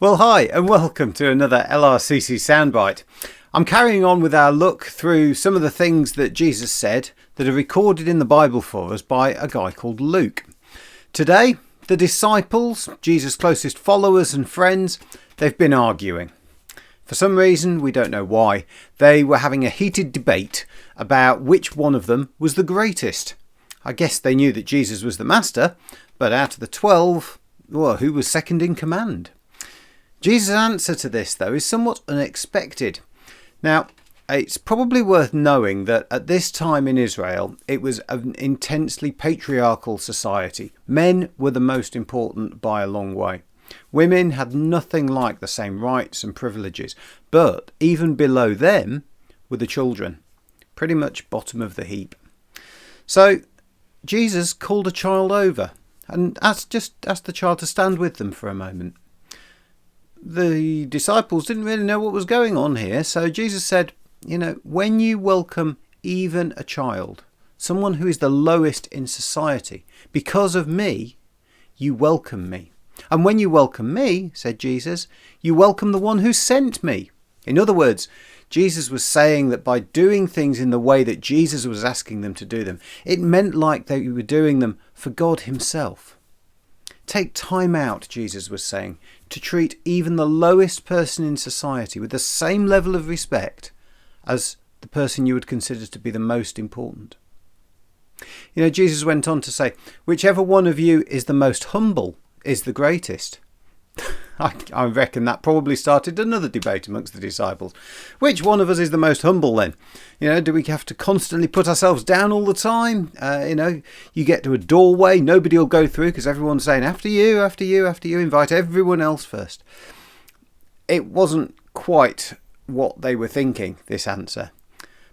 Well, hi and welcome to another LRCC Soundbite. I'm carrying on with our look through some of the things that Jesus said that are recorded in the Bible for us by a guy called Luke. Today, the disciples, Jesus' closest followers and friends, they've been arguing. For some reason, we don't know why, they were having a heated debate about which one of them was the greatest. I guess they knew that Jesus was the master, but out of the 12, well, who was second in command? Jesus' answer to this, though, is somewhat unexpected. Now, it's probably worth knowing that at this time in Israel, it was an intensely patriarchal society. Men were the most important by a long way. Women had nothing like the same rights and privileges, but even below them were the children, pretty much bottom of the heap. So Jesus called a child over and asked the child to stand with them for a moment. The disciples didn't really know what was going on here, so Jesus said, when you welcome even a child, someone who is the lowest in society, because of me, you welcome me. And when you welcome me, said Jesus, you welcome the one who sent me. In other words, Jesus was saying that by doing things in the way that Jesus was asking them to do them, it meant like they were doing them for God himself. Take time out, Jesus was saying, to treat even the lowest person in society with the same level of respect as the person you would consider to be the most important. Jesus went on to say, whichever one of you is the most humble is the greatest. I reckon that probably started another debate amongst the disciples. Which one of us is the most humble then? Do we have to constantly put ourselves down all the time? You get to a doorway, nobody will go through because everyone's saying, after you, after you, after you, invite everyone else first. It wasn't quite what they were thinking, this answer.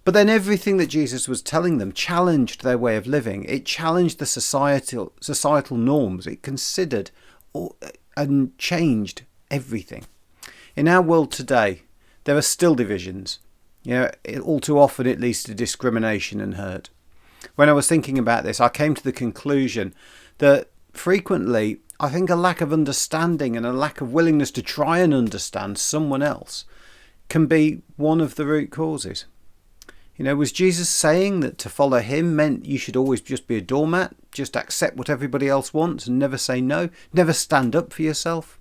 But then everything that Jesus was telling them challenged their way of living. It challenged the societal norms. It considered and changed everything. In our world today, there are still divisions. All too often it leads to discrimination and hurt. When I was thinking about this, I came to the conclusion that frequently, I think a lack of understanding and a lack of willingness to try and understand someone else can be one of the root causes. Was Jesus saying that to follow him meant you should always just be a doormat, just accept what everybody else wants and never say no, never stand up for yourself?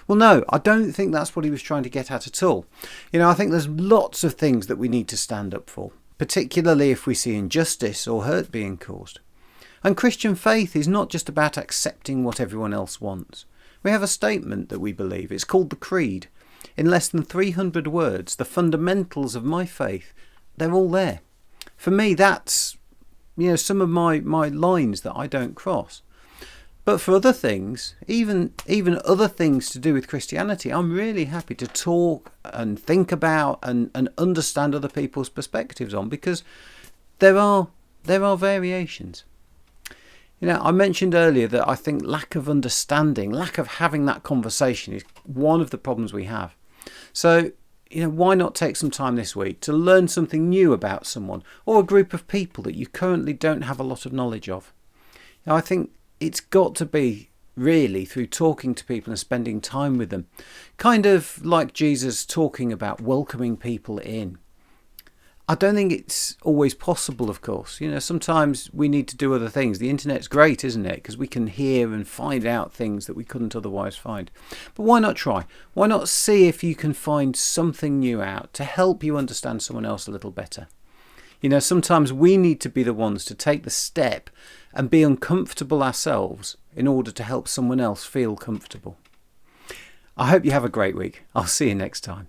Well, no, I don't think that's what he was trying to get at all. I think there's lots of things that we need to stand up for, particularly if we see injustice or hurt being caused. And Christian faith is not just about accepting what everyone else wants. We have a statement that we believe. It's called the Creed. In less than 300 words, the fundamentals of my faith, they're all there. For me, that's some of my lines that I don't cross. But for other things, even other things to do with Christianity, I'm really happy to talk and think about and understand other people's perspectives on, because there are variations. I mentioned earlier that I think lack of understanding, lack of having that conversation is one of the problems we have. So, why not take some time this week to learn something new about someone or a group of people that you currently don't have a lot of knowledge of? I think it's got to be really through talking to people and spending time with them. Kind of like Jesus talking about welcoming people in. I don't think it's always possible, of course. Sometimes we need to do other things. The internet's great, isn't it? Because we can hear and find out things that we couldn't otherwise find. But why not try? Why not see if you can find something new out to help you understand someone else a little better? Sometimes we need to be the ones to take the step and be uncomfortable ourselves in order to help someone else feel comfortable. I hope you have a great week. I'll see you next time.